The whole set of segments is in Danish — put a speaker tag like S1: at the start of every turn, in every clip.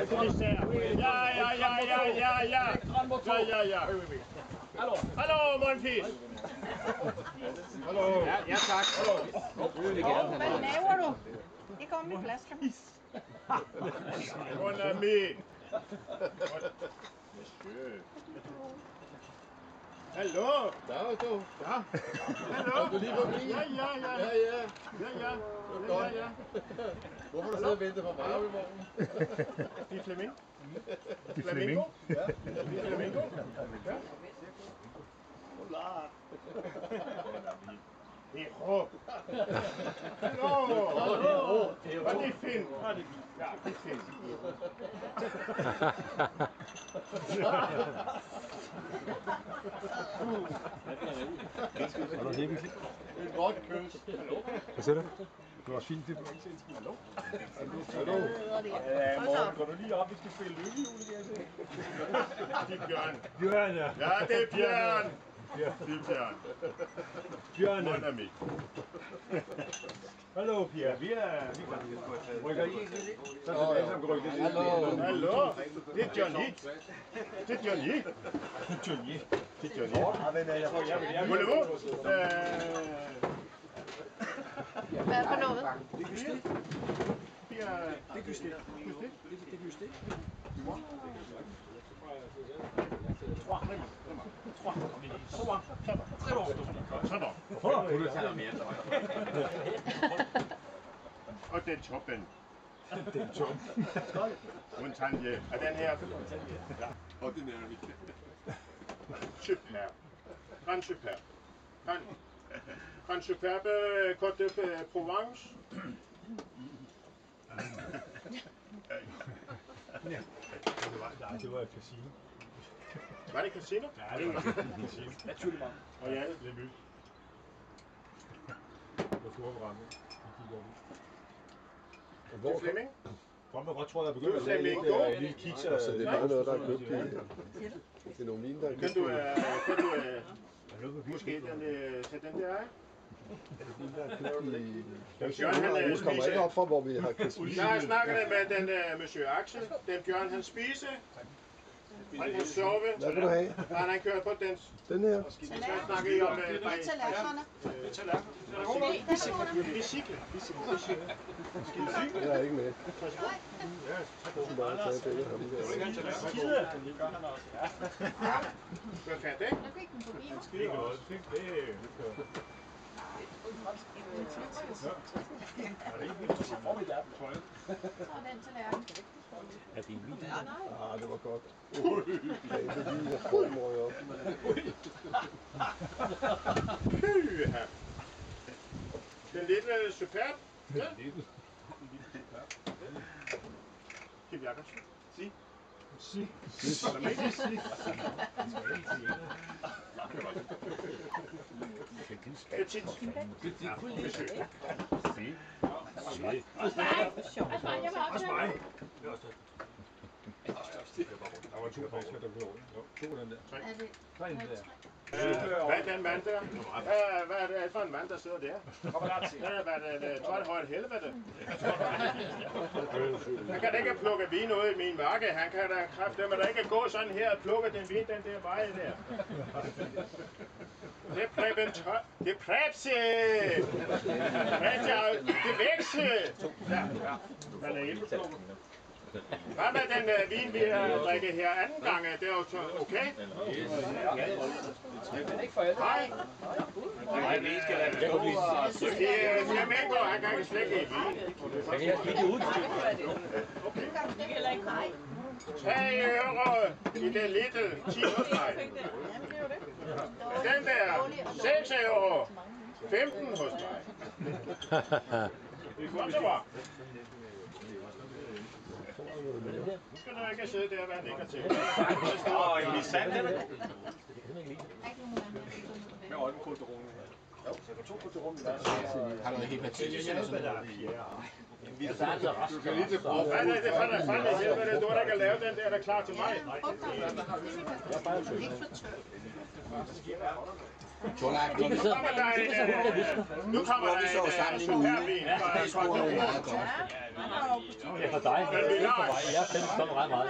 S1: Kommissær. Ja. Hallo, mundfis. Hallo. Ja, tak.
S2: Hvad laver du? Ikke om i flaskerne.
S1: Mon ami. Hallo.
S3: Dag du.
S1: Ja. Hallo.
S3: Du lige forbi?
S1: Ja.
S3: Hvorfor du sidder og venter på mig i morgen?
S1: Det er Flemming.
S4: Flemming.
S1: Ja. Det er Flamingo. Ja.
S3: Hola.
S1: Hallo. Hallo. Var det fint? Ja, det er fint.
S4: Hallo, det er hyggeligt.
S3: Et godt kys.
S4: Hvad siger du? Det var fint, det.
S1: Hallo.
S2: Ja,
S1: Morgen, går du lige op, vi skal spille lykkehjul igen. Det er Bjørn.
S4: Bjørn, ja.
S1: Ja, det er Bjørn. Det er Bjørn.
S4: Bjørn.
S1: Mon ami.
S4: Hallo, Pia. Vi rykker I. Så er det alle sammen rykket ind.
S1: Hallo. Det er Johnny. Det er Johnny.
S4: Johnny.
S1: Det er Johnny. Voulez-vous?
S2: Hvad er det for noget?
S1: Det er Gusté. Og den toppen. Montagne. Og den her. Ja.
S3: Ordinary.
S1: Super. Grand super. Grand superbe Côte de Provence.
S4: Ja. Det var et casino.
S1: Var det casino?
S4: Ja, det var et casino.
S1: Naturligt. Og ja,
S4: Det er vildt. Det var store brænder.
S1: det er Flemming.
S4: Hvor man godt tror, der er begyndt at
S1: Flemming,
S4: lave en lille kikser.
S5: Så det er bare noget, der er købt i nogle vin, der er
S1: Kan du måske tage den der af?
S5: Vi kommer ikke op fra, hvor vi har kan spise.
S1: Jeg har snakket med den monsieur Axel. Den Bjørn han spise. Han kan sove.
S5: Hvad vil du have?
S1: Han kører på den.
S5: Den her?
S1: Så snakker I om
S2: Tallerkenerne.
S1: bicykel.
S5: Jeg er ikke med. Du skal bare tage begge ham der.
S1: Du er færdig?
S2: Jeg fik den forbi mig.
S4: Det er godt.
S2: Så er den tallerken.
S4: Er det en vin?
S5: Ah, det var godt. Ja, det er lige, jeg prøver mig op.
S1: Den lille superb. Ja. Kim Jakobsen. Sig. Petit.
S2: Jeg var også
S4: mig. Der var 2 flasker, der blev over. Jo, 2 den der. 3 den der.
S1: Hvad er den mand der? Hvad er det for en mand, der sidder der? Hvad er det? Tror jeg, det højt helvede? Han kan da ikke plukke vin ud i min mørke. Han kan da kraftedeme da ikke gå sådan her og plukke den vin, den der vej der. Det er Preben Tøj. Det er Prebse! Det er Vækse! Ja. Man er indbeslukket. Hvad med den vin, vi har drikket her anden gang? Det er jo okay? Nej. Nej, vi skal lade det stå. Det er Flamengo, han kan ikke slække i vin.
S6: Kan jeg kigge ud?
S2: Nej.
S1: 3 euro i den lille 10 hos mig. Den der 6 euro. 15 hos mig. Kom så bare. Nu skal du ikke sidde der og være negativ.
S6: Åh, I sandt det?
S3: Med øjenkulturen her.
S1: Jo, så du 2 kulturum i dag.
S6: Har noget hepatitis eller sådan noget?
S3: Du kan lige til brug.
S1: Hvad er det for dig? Fanden i helvede, du har da ikke lavet den der, der er klar til mig.
S2: Ikke for tør.
S7: Torleif,
S1: Nu kommer der en, nu kommer der en superbil.
S7: det tror jeg meget godt.
S6: Det er for dig. Det er ikke for mig. Jeg er fandme sådan ret meget.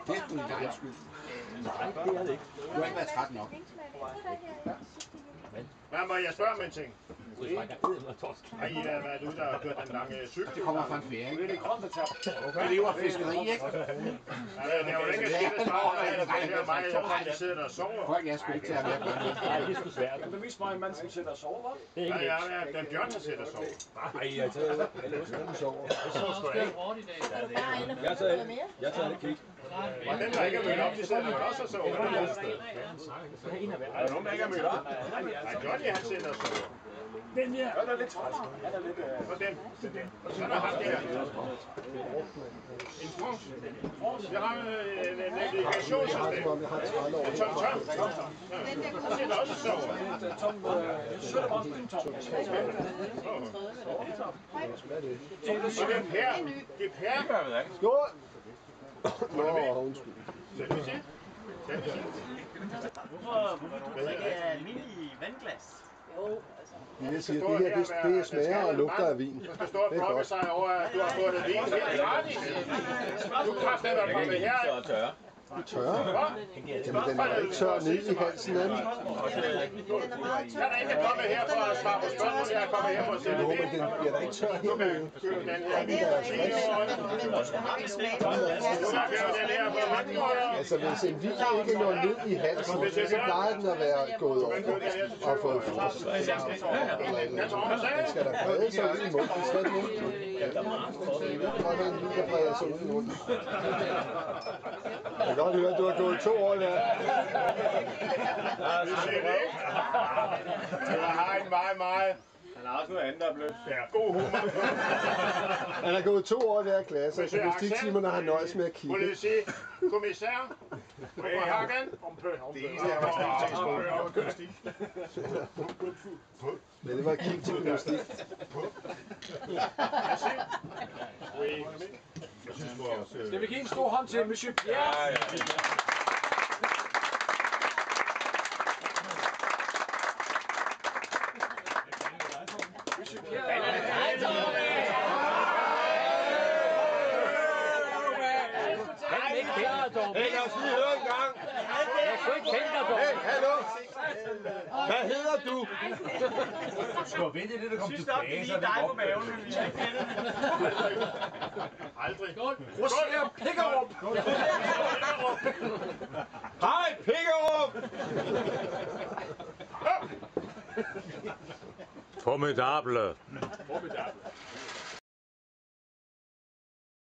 S7: Det er sgu din egen skyld.
S6: Nej, det er det ikke.
S7: Du har ikke været træt nok.
S1: Hvad må jeg spørge om en ting?
S6: Du trækker ud og torsk.
S1: Har I været ude og kørt den lange cykel?
S7: Det kommer fra en ferie.
S3: Det er det grønne tap.
S7: Det lever af fiskeri, ikke?
S1: Det er jo ikke skidt at starte, at det er mig, der sidder og sover.
S7: Folk er sgu ikke til at være med.
S6: Nej, det er sgu svært.
S3: Men det er mig en mand, som sidder og sover, hva'?
S6: Det er ikke
S1: Ja,
S6: nemt.
S1: ja, den Bjørn, der sidder og sover.
S4: Nej, jeg tager ikke sover. Jeg tager ikke kig.
S1: Og den, der ikke er mødt op, de sidder jo også og sover.
S3: Er der nogen, der ikke er mødt op?
S1: Nej, Johnny, han sidder og sover.
S3: Den der. Han er lidt træt. Han er lidt...
S1: Og den. Så er der ham der. En France. Jeg har en navigationssystem.
S4: Som om jeg har 30 år.
S1: Tom. Han sidder også og sover.
S3: Tom, søtter bare en tom.
S1: Og det er Per. Det er Per.
S4: Skål! Nå, undskyld.
S1: Skal vi se?
S8: Hvorfor ikke almindelig vandglas?
S4: Jeg siger, det her, det smager og lugter af vin.
S1: Du skal stå og brokke sig over, at du har fået det vin helt gratis. Du kræfter dig kommet her.
S4: Tør? Jamen, den er ikke tør ned i halsen af den.
S1: Kan der ikke komme her for at svare på spørgsmål? Jeg er kommet her for at sætte
S4: Jo,
S1: vin.
S4: men den bliver da ikke tør
S1: Du kan
S4: hernede.
S1: købe den her vin for 10 år. Du kan købe den her for 15 år.
S4: Altså, hvis en vin ikke når ned i halsen, så plejer den at være gået over og fået frost.
S1: Jeg tror, hun sagde.
S4: Den skal da brede sig ud i munden, skal den ikke? Prøv at en vin, der breder sig ud i munden. Jeg kan godt høre, at du har gået 2 år der.
S1: Du siger det ikke? Jeg har en meget...
S3: Han har også noget andet, der er blevet.
S1: Ja, god humor.
S4: Han har gået 2 år der i klasse, og gymnastiktimerne har nøjes med at
S1: Må
S4: kigge.
S1: det sige, kommissær? Hagen?
S3: Det eneste, jeg var gymnastik.
S4: Men det var at kigge til gymnastik.
S3: Skal vi give en stor hånd til Monsieur Pierre? Monsieur Pierre.
S5: Lad os lige høre en gang.
S6: Jeg kunne ikke kende dig, dog.
S5: Hey, hallo. Hvad hedder du?
S8: Sidst op, det er lige dig på maven, men vi har ikke kendt
S1: Aldrig.
S3: Roser Pikkerup.
S5: Hej, Pikkerup.
S9: Formidable.